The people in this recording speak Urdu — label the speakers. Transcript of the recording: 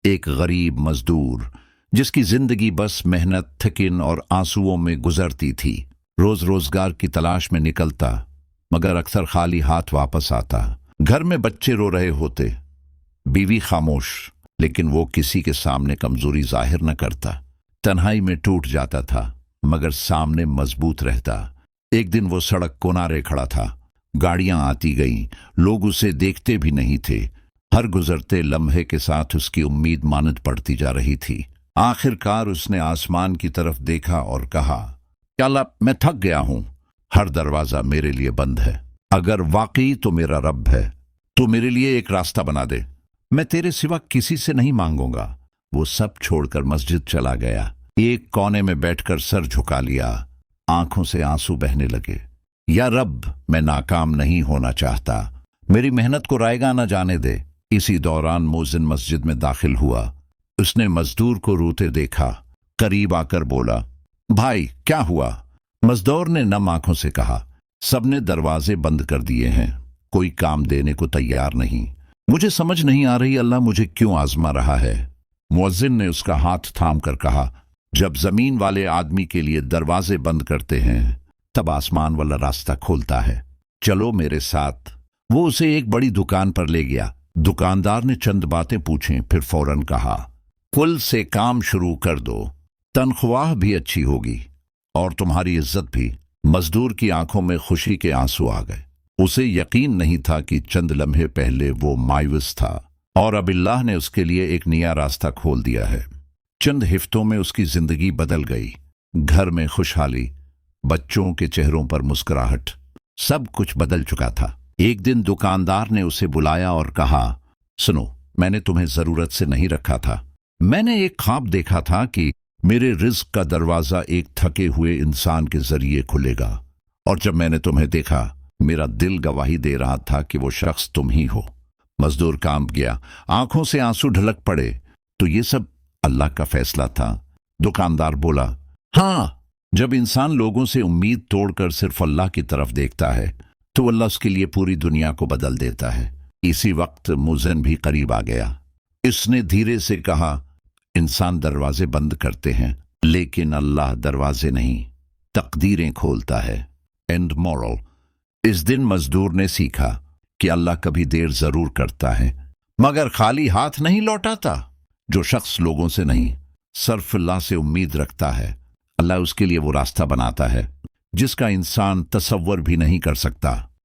Speaker 1: ایک غریب مزدور جس کی زندگی بس محنت، تھکن اور آنسوؤں میں گزرتی تھی، روز روزگار کی تلاش میں نکلتا مگر اکثر خالی ہاتھ واپس آتا۔ گھر میں بچے رو رہے ہوتے، بیوی خاموش، لیکن وہ کسی کے سامنے کمزوری ظاہر نہ کرتا۔ تنہائی میں ٹوٹ جاتا تھا مگر سامنے مضبوط رہتا۔ ایک دن وہ سڑک کنارے کھڑا تھا، گاڑیاں آتی گئیں، لوگ اسے دیکھتے بھی نہیں تھے۔ ہر گزرتے لمحے کے ساتھ اس کی امید ماند پڑتی جا رہی تھی۔ آخر کار اس نے آسمان کی طرف دیکھا اور کہا، یا اللہ، میں تھک گیا ہوں، ہر دروازہ میرے لیے بند ہے۔ اگر واقعی تو میرا رب ہے تو میرے لیے ایک راستہ بنا دے، میں تیرے سوا کسی سے نہیں مانگوں گا۔ وہ سب چھوڑ کر مسجد چلا گیا، ایک کونے میں بیٹھ کر سر جھکا لیا، آنکھوں سے آنسو بہنے لگے۔ یا رب، میں ناکام نہیں ہونا چاہتا، میری محنت کو رائیگاں نہ جانے دے۔ اسی دوران مؤذن مسجد میں داخل ہوا۔ اس نے مزدور کو روتے دیکھا، قریب آ کر بولا، بھائی کیا ہوا؟ مزدور نے نم آنکھوں سے کہا، سب نے دروازے بند کر دیے ہیں، کوئی کام دینے کو تیار نہیں، مجھے سمجھ نہیں آ رہی اللہ مجھے کیوں آزما رہا ہے۔ مؤذن نے اس کا ہاتھ تھام کر کہا، جب زمین والے آدمی کے لیے دروازے بند کرتے ہیں تب آسمان والا راستہ کھولتا ہے، چلو میرے ساتھ۔ وہ اسے ایک بڑی دکان پر لے گیا۔ دکاندار نے چند باتیں پوچھیں، پھر فوراً کہا، کل سے کام شروع کر دو، تنخواہ بھی اچھی ہوگی اور تمہاری عزت بھی۔ مزدور کی آنکھوں میں خوشی کے آنسو آ گئے۔ اسے یقین نہیں تھا کہ چند لمحے پہلے وہ مایوس تھا اور اب اللہ نے اس کے لیے ایک نیا راستہ کھول دیا ہے۔ چند ہفتوں میں اس کی زندگی بدل گئی، گھر میں خوشحالی، بچوں کے چہروں پر مسکراہٹ، سب کچھ بدل چکا تھا۔ ایک دن دکاندار نے اسے بلایا اور کہا، سنو، میں نے تمہیں ضرورت سے نہیں رکھا تھا، میں نے ایک خواب دیکھا تھا کہ میرے رزق کا دروازہ ایک تھکے ہوئے انسان کے ذریعے کھلے گا، اور جب میں نے تمہیں دیکھا میرا دل گواہی دے رہا تھا کہ وہ شخص تم ہی ہو۔ مزدور کانپ گیا، آنکھوں سے آنسو ڈھلک پڑے۔ تو یہ سب اللہ کا فیصلہ تھا؟ دکاندار بولا، ہاں، جب انسان لوگوں سے امید توڑ کر صرف اللہ کی طرف دیکھتا ہے تو اللہ اس کے لیے پوری دنیا کو بدل دیتا ہے۔ اسی وقت مؤذن بھی قریب آ گیا۔ اس نے دھیرے سے کہا، انسان دروازے بند کرتے ہیں لیکن اللہ دروازے نہیں، تقدیریں کھولتا ہے۔ اینڈ مورل، اس دن مزدور نے سیکھا کہ اللہ کبھی دیر ضرور کرتا ہے مگر خالی ہاتھ نہیں لوٹاتا۔ جو شخص لوگوں سے نہیں صرف اللہ سے امید رکھتا ہے، اللہ اس کے لیے وہ راستہ بناتا ہے جس کا انسان تصور بھی نہیں کر سکتا۔